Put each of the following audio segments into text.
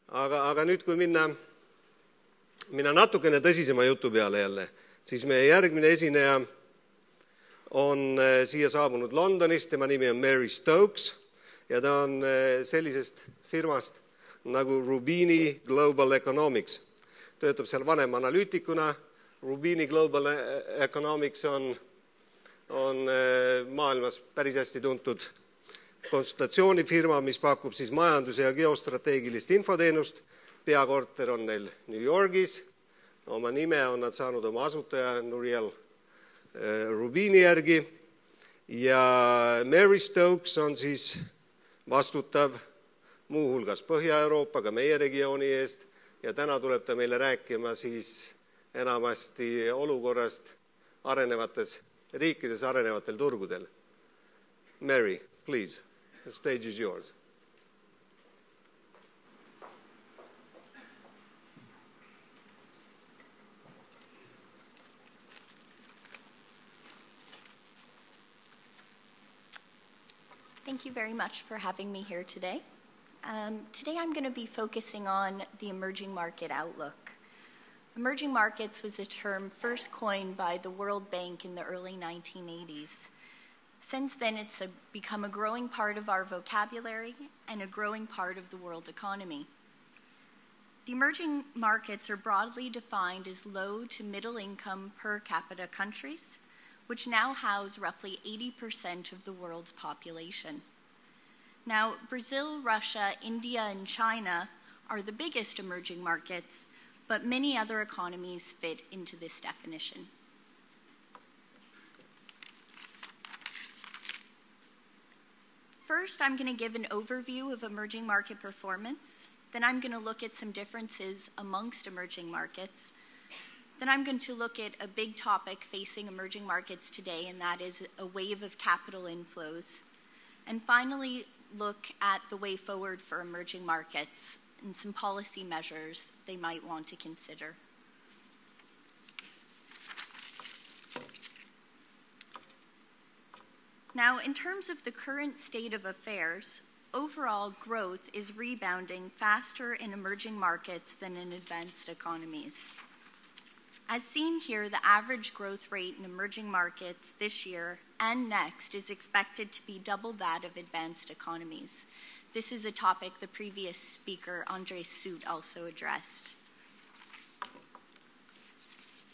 Aga nüüd, kui minna natukene tõsisema jutu peale jälle, siis meie järgmine esineja on siia saabunud Londonist, tema nimi on Mary Stokes ja ta on sellisest firmast nagu Rubini Global Economics. Töötab seal vanemanalüütikuna. Rubini Global Economics on maailmas päris hästi tuntud konsultatsioonifirma, mis pakub siis majandus- ja geostrateegilist infoteenust. Peakorter on neil New Yorgis. Oma nime on nad saanud oma asutaja Nuriel Rubini järgi. Ja Mary Stokes on siis vastutav muuhulgas Põhja-Euroopa, ka meie regiooni eest. Ja täna tuleb ta meile rääkima siis enamasti olukorrast arenevates riikides, arenevatel turgudel. Mary, please, the stage is yours. Thank you very much for having me here today. Today I'm going to be focusing on the emerging market outlook. Emerging markets was a term first coined by the World Bank in the early 1980s. Since then, it's become a growing part of our vocabulary and a growing part of the world economy. The emerging markets are broadly defined as low to middle income per capita countries, which now house roughly 80% of the world's population. Now, Brazil, Russia, India, and China are the biggest emerging markets, but many other economies fit into this definition. First, I'm going to give an overview of emerging market performance. Then I'm going to look at some differences amongst emerging markets. Then I'm going to look at a big topic facing emerging markets today, and that is a wave of capital inflows. And finally, look at the way forward for emerging markets and some policy measures they might want to consider. Now, in terms of the current state of affairs, overall growth is rebounding faster in emerging markets than in advanced economies. As seen here, the average growth rate in emerging markets this year and next is expected to be double that of advanced economies. This is a topic the previous speaker, Suur, also addressed.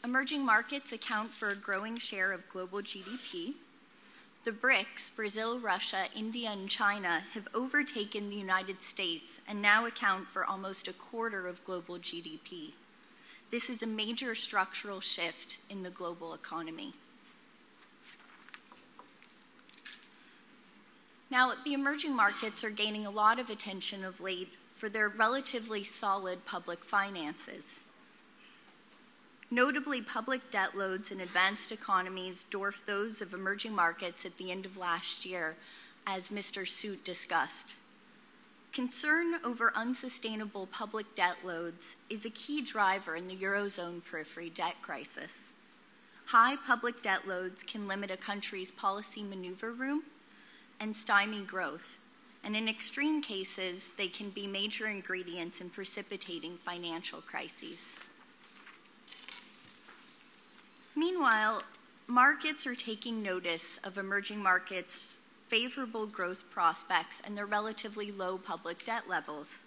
Emerging markets account for a growing share of global GDP. The BRICS, Brazil, Russia, India, and China, have overtaken the United States and now account for almost a quarter of global GDP. This is a major structural shift in the global economy. Now, the emerging markets are gaining a lot of attention of late for their relatively solid public finances. Notably, public debt loads in advanced economies dwarf those of emerging markets at the end of last year, as Mr. Suur discussed. Concern over unsustainable public debt loads is a key driver in the Eurozone periphery debt crisis. High public debt loads can limit a country's policy maneuver room and stymie growth, and in extreme cases, they can be major ingredients in precipitating financial crises. Meanwhile, markets are taking notice of emerging markets' favorable growth prospects and their relatively low public debt levels.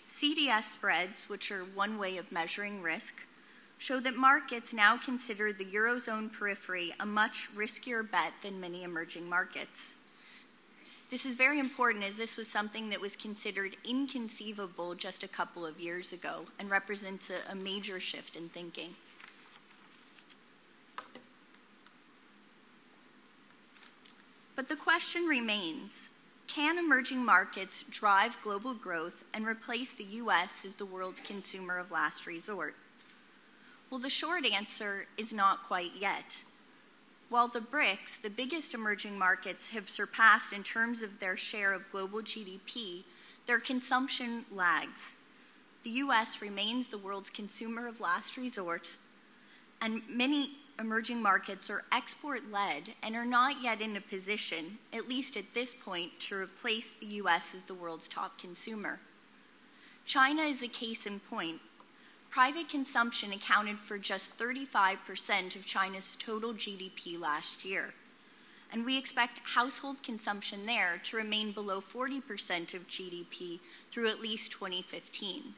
CDS spreads, which are one way of measuring risk, show that markets now consider the Eurozone periphery a much riskier bet than many emerging markets. This is very important as this was something that was considered inconceivable just a couple of years ago and represents a major shift in thinking. But the question remains, can emerging markets drive global growth and replace the U.S. as the world's consumer of last resort? Well, the short answer is not quite yet. While the BRICS, the biggest emerging markets, have surpassed in terms of their share of global GDP, their consumption lags. The U.S. remains the world's consumer of last resort, and many emerging markets are export-led and are not yet in a position, at least at this point, to replace the U.S. as the world's top consumer. China is a case in point. Private consumption accounted for just 35% of China's total GDP last year, and we expect household consumption there to remain below 40% of GDP through at least 2015.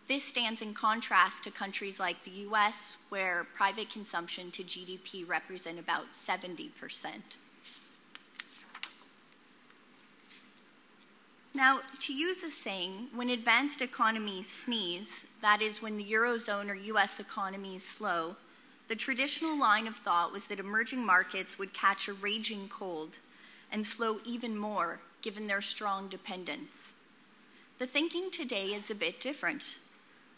This stands in contrast to countries like the US, where private consumption to GDP represent about 70%. Now, to use a saying, when advanced economies sneeze, that is, when the Eurozone or US economy is slow, the traditional line of thought was that emerging markets would catch a raging cold and slow even more, given their strong dependence. The thinking today is a bit different.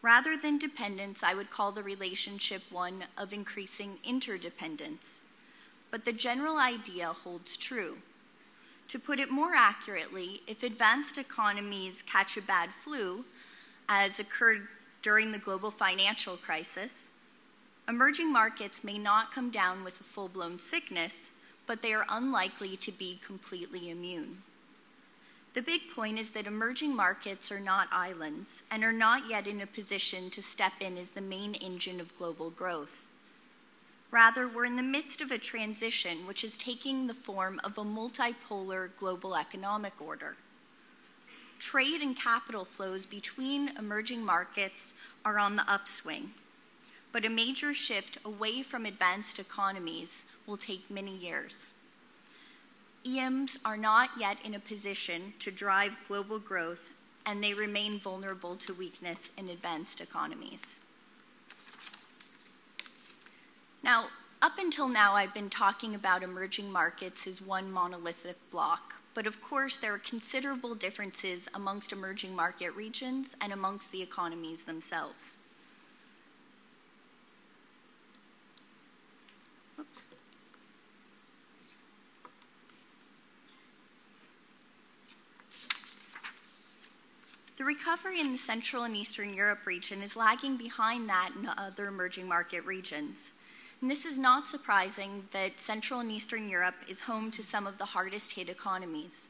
Rather than dependence, I would call the relationship one of increasing interdependence. But the general idea holds true. To put it more accurately, if advanced economies catch a bad flu, as occurred during the global financial crisis, emerging markets may not come down with a full-blown sickness, but they are unlikely to be completely immune. The big point is that emerging markets are not islands and are not yet in a position to step in as the main engine of global growth. Rather, we're in the midst of a transition which is taking the form of a multipolar global economic order. Trade and capital flows between emerging markets are on the upswing, but a major shift away from advanced economies will take many years. EMs are not yet in a position to drive global growth, and they remain vulnerable to weakness in advanced economies. Now, up until now, I've been talking about emerging markets as one monolithic block, but of course there are considerable differences amongst emerging market regions and amongst the economies themselves. Oops. The recovery in the Central and Eastern Europe region is lagging behind that in other emerging market regions. And this is not surprising that Central and Eastern Europe is home to some of the hardest hit economies.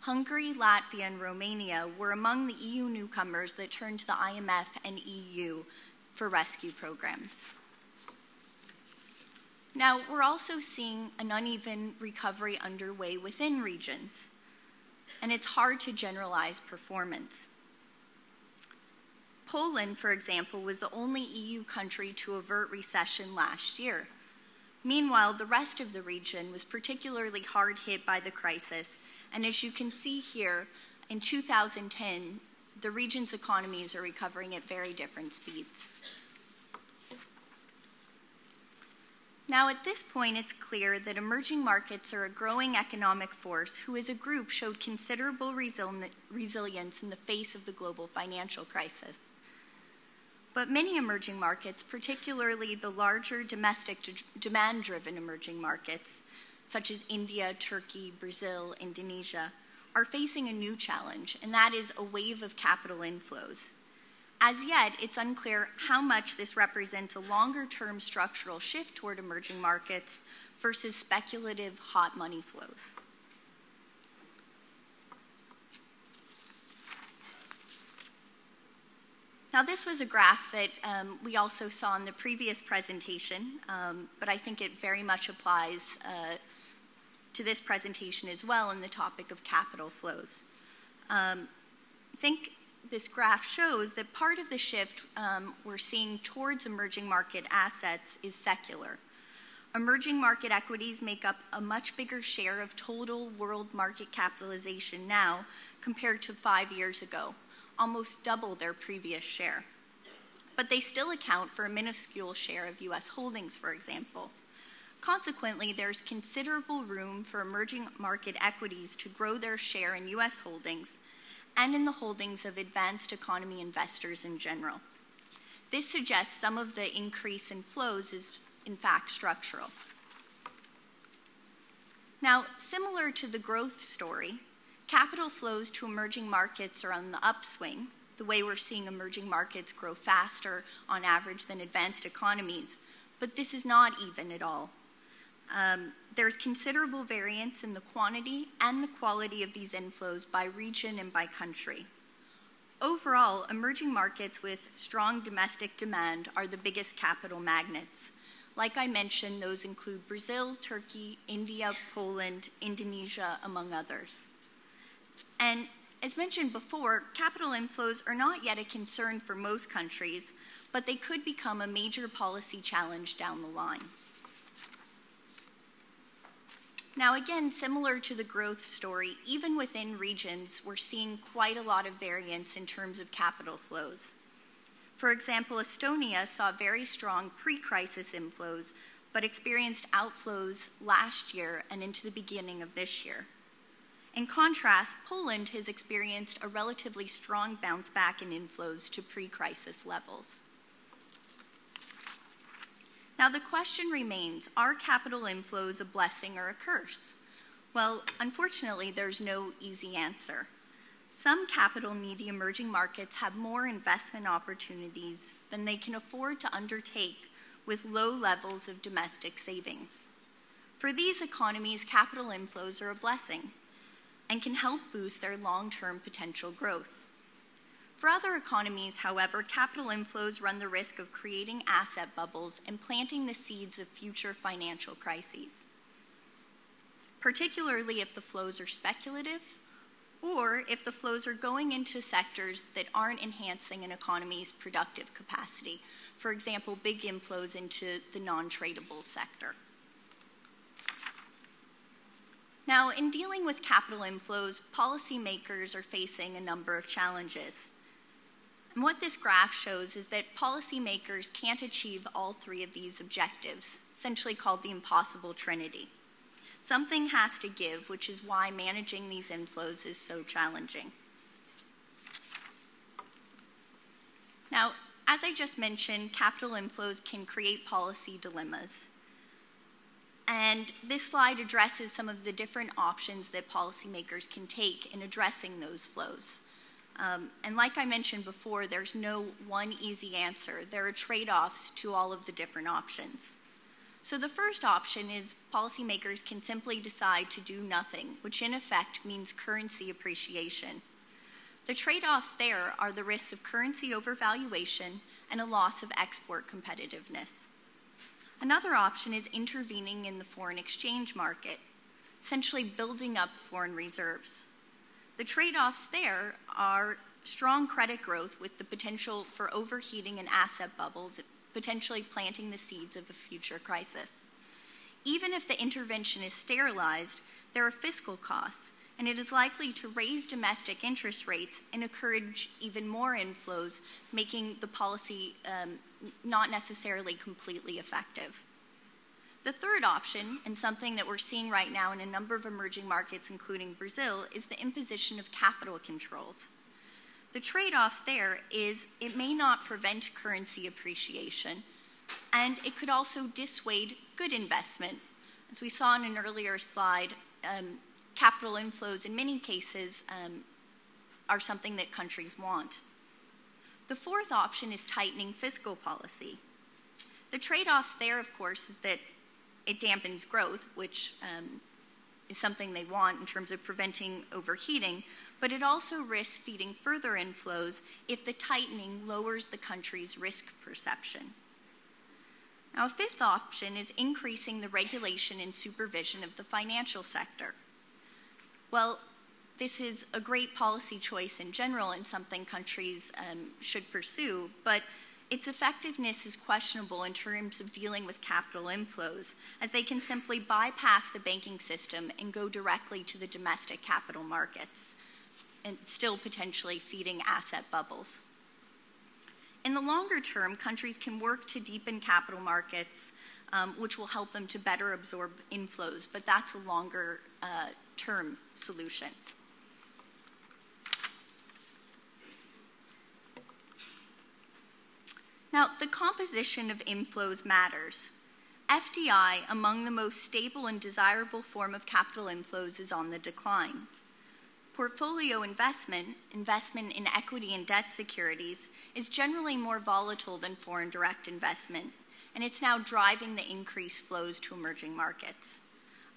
Hungary, Latvia, and Romania were among the EU newcomers that turned to the IMF and EU for rescue programs. Now, we're also seeing an uneven recovery underway within regions, and it's hard to generalize performance. Poland, for example, was the only EU country to avert recession last year. Meanwhile, the rest of the region was particularly hard hit by the crisis, and as you can see here, in 2010, the region's economies are recovering at very different speeds. Now, at this point, it's clear that emerging markets are a growing economic force who, as a group, showed considerable resilience in the face of the global financial crisis. But many emerging markets, particularly the larger domestic demand-driven emerging markets, such as India, Turkey, Brazil, Indonesia, are facing a new challenge, and that is a wave of capital inflows. As yet, it's unclear how much this represents a longer-term structural shift toward emerging markets versus speculative hot money flows. Now, this was a graph that we also saw in the previous presentation, but I think it very much applies to this presentation as well in the topic of capital flows. I think this graph shows that part of the shift we're seeing towards emerging market assets is secular. Emerging market equities make up a much bigger share of total world market capitalization now compared to 5 years ago, almost double their previous share. But they still account for a minuscule share of US holdings, for example. Consequently, there's considerable room for emerging market equities to grow their share in US holdings and in the holdings of advanced economy investors in general. This suggests some of the increase in flows is in fact structural. Now, similar to the growth story, capital flows to emerging markets are on the upswing, the way we're seeing emerging markets grow faster on average than advanced economies, but this is not even at all. There's considerable variance in the quantity and the quality of these inflows by region and by country. overall, emerging markets with strong domestic demand are the biggest capital magnets. Like I mentioned, those include Brazil, Turkey, India, Poland, Indonesia, among others. And as mentioned before, capital inflows are not yet a concern for most countries, but they could become a major policy challenge down the line. Now again, similar to the growth story, even within regions, we're seeing quite a lot of variance in terms of capital flows. For example, Estonia saw very strong pre-crisis inflows, but experienced outflows last year and into the beginning of this year. In contrast, Poland has experienced a relatively strong bounce back in inflows to pre-crisis levels. Now the question remains, are capital inflows a blessing or a curse? Well, unfortunately, there's no easy answer. Some capital-needy emerging markets have more investment opportunities than they can afford to undertake with low levels of domestic savings. For these economies, capital inflows are a blessing and can help boost their long-term potential growth. For other economies, however, capital inflows run the risk of creating asset bubbles and planting the seeds of future financial crises, particularly if the flows are speculative or if the flows are going into sectors that aren't enhancing an economy's productive capacity. For example, big inflows into the non-tradable sector. Now, in dealing with capital inflows, policymakers are facing a number of challenges. And what this graph shows is that policymakers can't achieve all three of these objectives, essentially called the impossible trinity. Something has to give, which is why managing these inflows is so challenging. Now, as I just mentioned, capital inflows can create policy dilemmas. And this slide addresses some of the different options that policymakers can take in addressing those flows. And like I mentioned before, there's no one easy answer. There are trade-offs to all of the different options. So the first option is policymakers can simply decide to do nothing, which in effect means currency appreciation. The trade-offs there are the risks of currency overvaluation and a loss of export competitiveness. Another option is intervening in the foreign exchange market, essentially building up foreign reserves. The trade-offs there are strong credit growth with the potential for overheating and asset bubbles, potentially planting the seeds of a future crisis. Even if the intervention is sterilized, there are fiscal costs, and it is likely to raise domestic interest rates and encourage even more inflows, making the policy not necessarily completely effective. The third option, and something that we're seeing right now in a number of emerging markets, including Brazil, is the imposition of capital controls. The trade-offs there is it may not prevent currency appreciation, and it could also dissuade good investment. As we saw in an earlier slide, capital inflows in many cases are something that countries want. The fourth option is tightening fiscal policy. The trade-offs there, of course, is that it dampens growth, which is something they want in terms of preventing overheating, but it also risks feeding further inflows if the tightening lowers the country's risk perception. Now, a fifth option is increasing the regulation and supervision of the financial sector. Well, this is a great policy choice in general and something countries should pursue, but its effectiveness is questionable in terms of dealing with capital inflows, as they can simply bypass the banking system and go directly to the domestic capital markets, and still potentially feeding asset bubbles. In the longer term, countries can work to deepen capital markets, which will help them to better absorb inflows, but that's a longer term solution. Now, the composition of inflows matters. FDI, among the most stable and desirable form of capital inflows, is on the decline. Portfolio investment in equity and debt securities, is generally more volatile than foreign direct investment, and it's now driving the increased flows to emerging markets.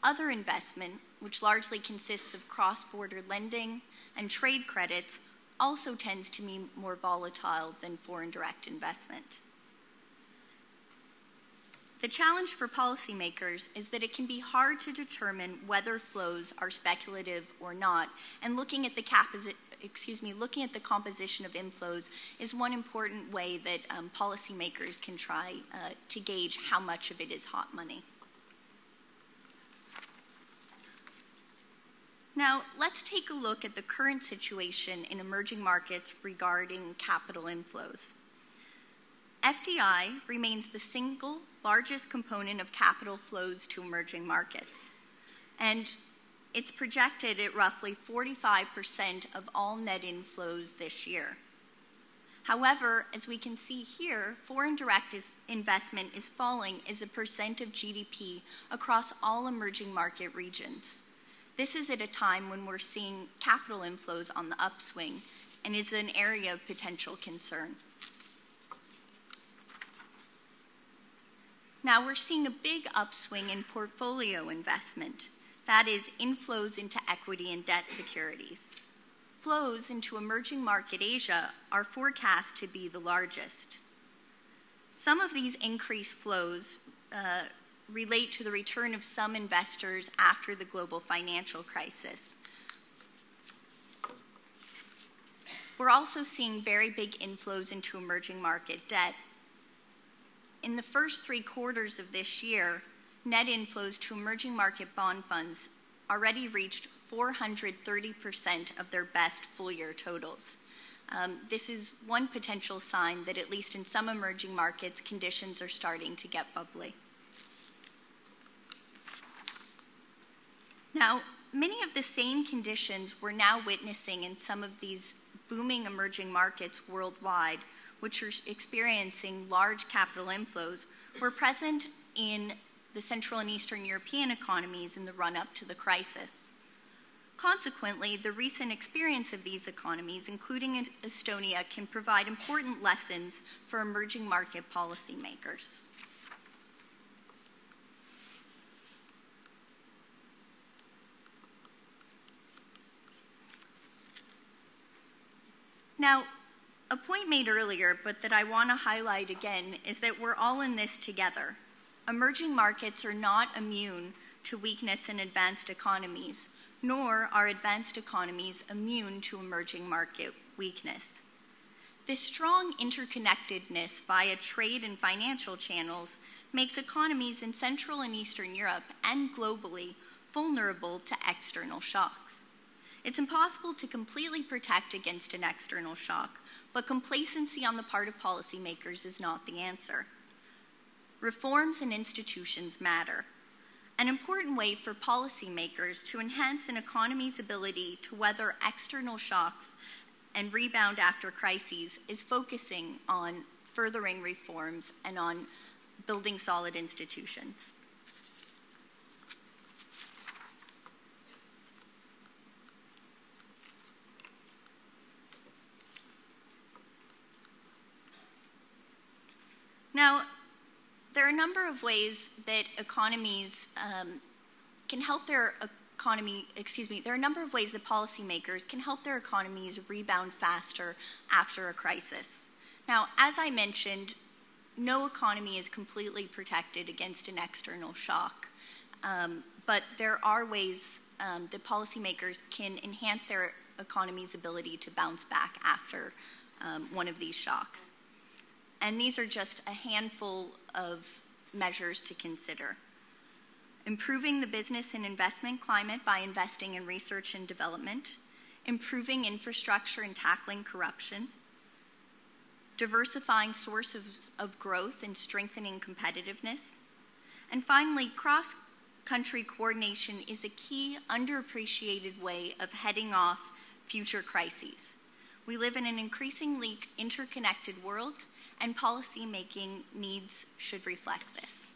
Other investment, which largely consists of cross-border lending and trade credits, also tends to be more volatile than foreign direct investment. The challenge for policymakers is that it can be hard to determine whether flows are speculative or not, and looking at the composition of inflows is one important way that policymakers can try to gauge how much of it is hot money. Now, let's take a look at the current situation in emerging markets regarding capital inflows. FDI remains the single largest component of capital flows to emerging markets, and it's projected at roughly 45% of all net inflows this year. However, as we can see here, foreign direct investment is falling as a percent of GDP across all emerging market regions. This is at a time when we're seeing capital inflows on the upswing and is an area of potential concern. Now we're seeing a big upswing in portfolio investment, that is, inflows into equity and debt securities. Flows into emerging market Asia are forecast to be the largest. Some of these increased flows relate to the return of some investors after the global financial crisis. We're also seeing very big inflows into emerging market debt. In the first 3 quarters of this year, net inflows to emerging market bond funds already reached 430% of their best full-year totals. This is one potential sign that at least in some emerging markets, conditions are starting to get bubbly. Now, many of the same conditions we're now witnessing in some of these booming emerging markets worldwide, which are experiencing large capital inflows, were present in the Central and Eastern European economies in the run-up to the crisis. Consequently, the recent experience of these economies, including Estonia, can provide important lessons for emerging market policymakers. Now, a point made earlier, but that I want to highlight again, is that we're all in this together. Emerging markets are not immune to weakness in advanced economies, nor are advanced economies immune to emerging market weakness. This strong interconnectedness via trade and financial channels makes economies in Central and Eastern Europe and globally vulnerable to external shocks. It's impossible to completely protect against an external shock, but complacency on the part of policymakers is not the answer. Reforms and institutions matter. An important way for policymakers to enhance an economy's ability to weather external shocks and rebound after crises is focusing on furthering reforms and on building solid institutions. Now, there are a number of ways that economies can help their economy, there are a number of ways that policymakers can help their economies rebound faster after a crisis. Now, as I mentioned, no economy is completely protected against an external shock, but there are ways that policymakers can enhance their economy's ability to bounce back after one of these shocks. And these are just a handful of measures to consider. Improving the business and investment climate by investing in research and development, improving infrastructure and tackling corruption, diversifying sources of growth and strengthening competitiveness, and finally, cross-country coordination is a key underappreciated way of heading off future crises. We live in an increasingly interconnected world, and policy-making needs should reflect this.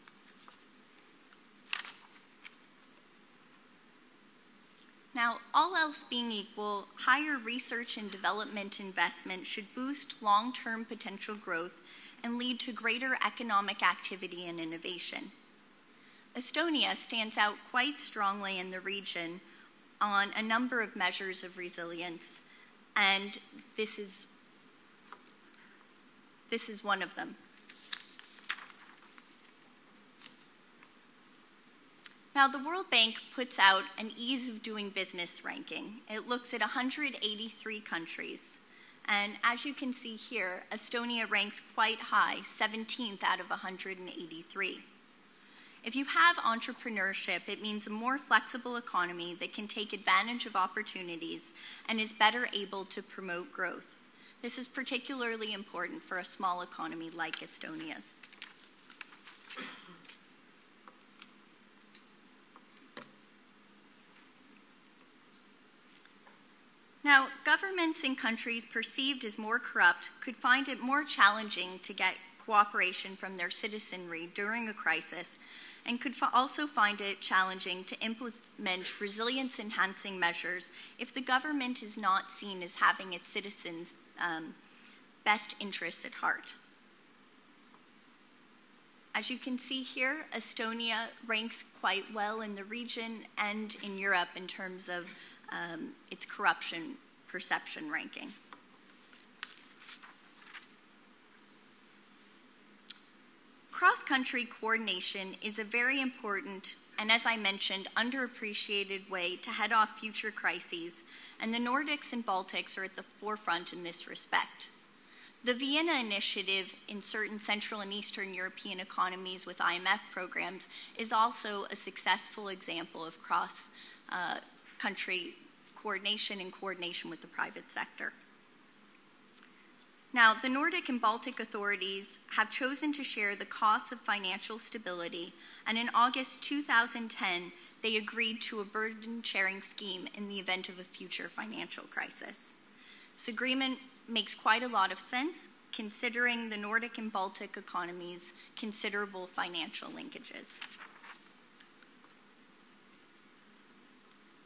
Now, all else being equal, higher research and development investment should boost long-term potential growth and lead to greater economic activity and innovation. Estonia stands out quite strongly in the region on a number of measures of resilience, and this is one of them. Now, the World Bank puts out an ease of doing business ranking. It looks at 183 countries. And as you can see here, Estonia ranks quite high, 17th out of 183. If you have entrepreneurship, it means a more flexible economy that can take advantage of opportunities and is better able to promote growth. This is particularly important for a small economy like Estonia's. Now, governments in countries perceived as more corrupt could find it more challenging to get cooperation from their citizenry during a crisis, and could also find it challenging to implement resilience-enhancing measures if the government is not seen as having its citizens' best interests at heart. As you can see here, Estonia ranks quite well in the region and in Europe in terms of its corruption perception ranking. Cross-country coordination is a very important and, as I mentioned, underappreciated way to head off future crises, and the Nordics and Baltics are at the forefront in this respect. The Vienna Initiative in certain Central and Eastern European economies with IMF programs is also a successful example of cross-country coordination and coordination with the private sector. Now, the Nordic and Baltic authorities have chosen to share the costs of financial stability, and in August 2010, they agreed to a burden-sharing scheme in the event of a future financial crisis. This agreement makes quite a lot of sense, considering the Nordic and Baltic economies' considerable financial linkages.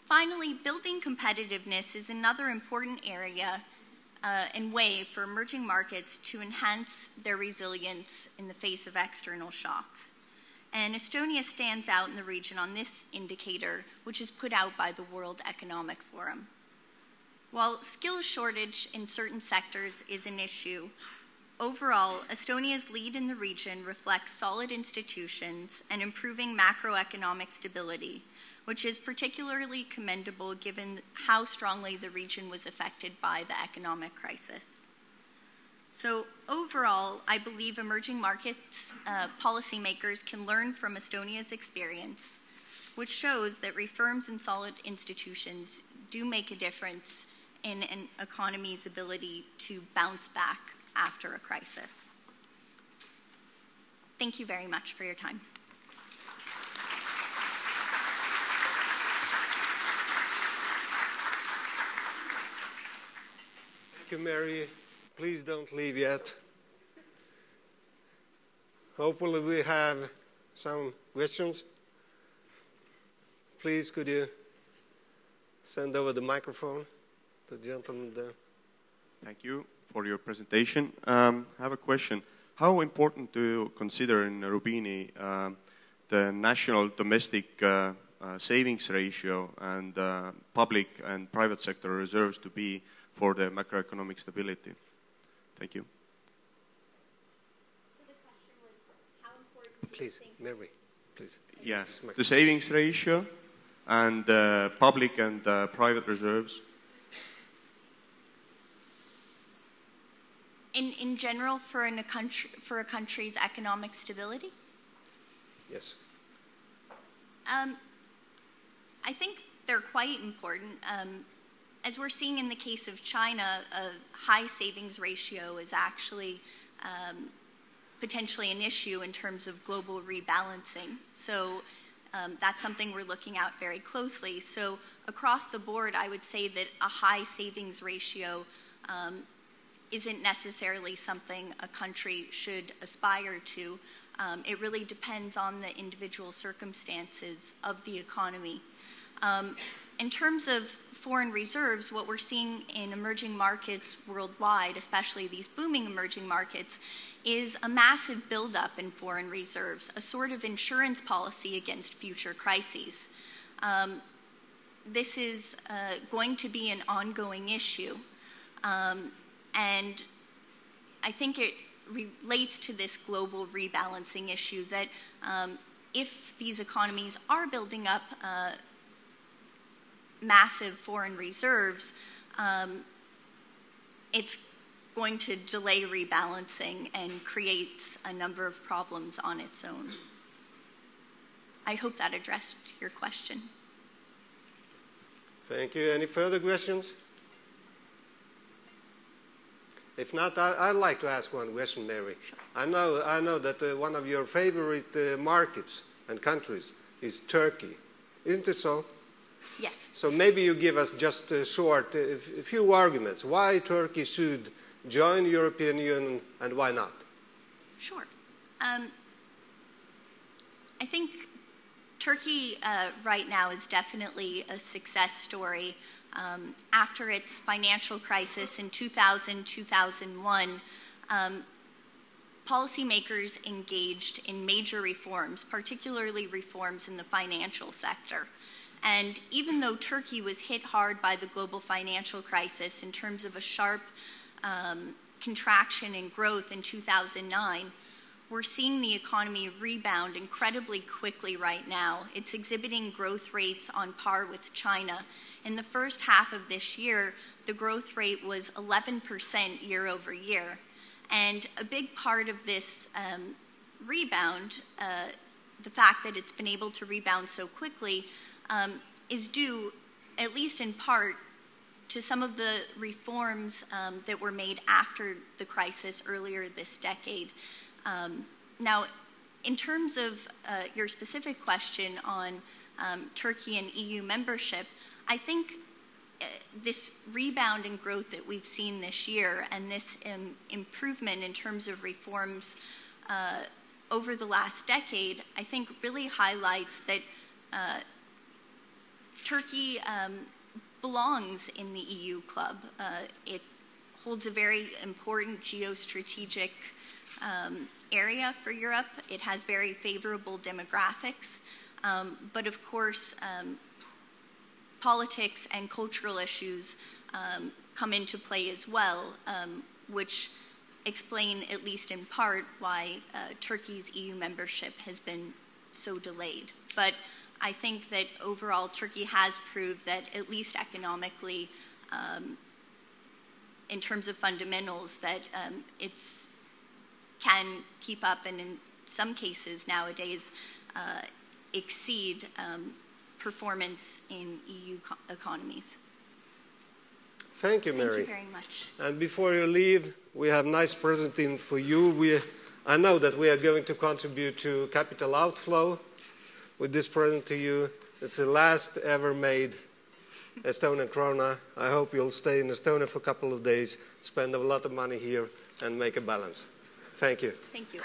Finally, building competitiveness is another important area and way for emerging markets to enhance their resilience in the face of external shocks. And Estonia stands out in the region on this indicator, which is put out by the World Economic Forum. While skill shortage in certain sectors is an issue, overall, Estonia's lead in the region reflects solid institutions and improving macroeconomic stability, which is particularly commendable given how strongly the region was affected by the economic crisis. So overall, I believe emerging markets policymakers can learn from Estonia's experience, which shows that reforms and solid institutions do make a difference in an economy's ability to bounce back after a crisis. Thank you very much for your time. Thank you, Mary. Please don't leave yet. Hopefully we have some questions. Please, could you send over the microphone to the gentleman there? Thank you for your presentation. I have a question. How important do you consider in Rubini the national domestic savings ratio and public and private sector reserves to be for the macroeconomic stability? Thank you. So the question was, how important Please, Mary, please. Yeah, the savings ratio and public and private reserves. In general, for a country's economic stability? Yes. I think they're quite important. As we're seeing in the case of China, a high savings ratio is actually potentially an issue in terms of global rebalancing. So that's something we're looking at very closely. So across the board, I would say that a high savings ratio isn't necessarily something a country should aspire to. It really depends on the individual circumstances of the economy. In terms of foreign reserves, what we're seeing in emerging markets worldwide, especially these booming emerging markets, is a massive buildup in foreign reserves, a sort of insurance policy against future crises. This is going to be an ongoing issue. And I think it relates to this global rebalancing issue that if these economies are building up massive foreign reserves, it's going to delay rebalancing and creates a number of problems on its own. I hope that addressed your question. Thank you. Any further questions? If not, I'd like to ask one question, Mary. Sure. I know that one of your favorite markets and countries is Turkey. Isn't it so? Yes. So maybe you give us just a few arguments why Turkey should join the European Union and why not. Sure. I think Turkey right now is definitely a success story. After its financial crisis in 2000-2001, policymakers engaged in major reforms, particularly reforms in the financial sector. And even though Turkey was hit hard by the global financial crisis in terms of a sharp contraction in growth in 2009, we're seeing the economy rebound incredibly quickly right now. It's exhibiting growth rates on par with China. In the first half of this year, the growth rate was 11% year over year. And a big part of this rebound, the fact that it's been able to rebound so quickly, is due, at least in part, to some of the reforms that were made after the crisis earlier this decade. Now, in terms of your specific question on Turkey and EU membership, I think this rebound in growth that we've seen this year and this improvement in terms of reforms over the last decade, I think really highlights that Turkey belongs in the EU club. It holds a very important geostrategic area for Europe. It has very favorable demographics, but of course, politics and cultural issues come into play as well, which explain, at least in part, why Turkey's EU membership has been so delayed. But I think that overall Turkey has proved that, at least economically, in terms of fundamentals, that it's can keep up and in some cases nowadays exceed performance in EU economies. Thank you, Mary. Thank you very much. And before you leave, we have a nice present in for you. I know that we are going to contribute to capital outflow with this present to you. It's the last ever made Estonian krona. I hope you'll stay in Estonia for a couple of days, spend a lot of money here, and make a balance. Thank you. Thank you.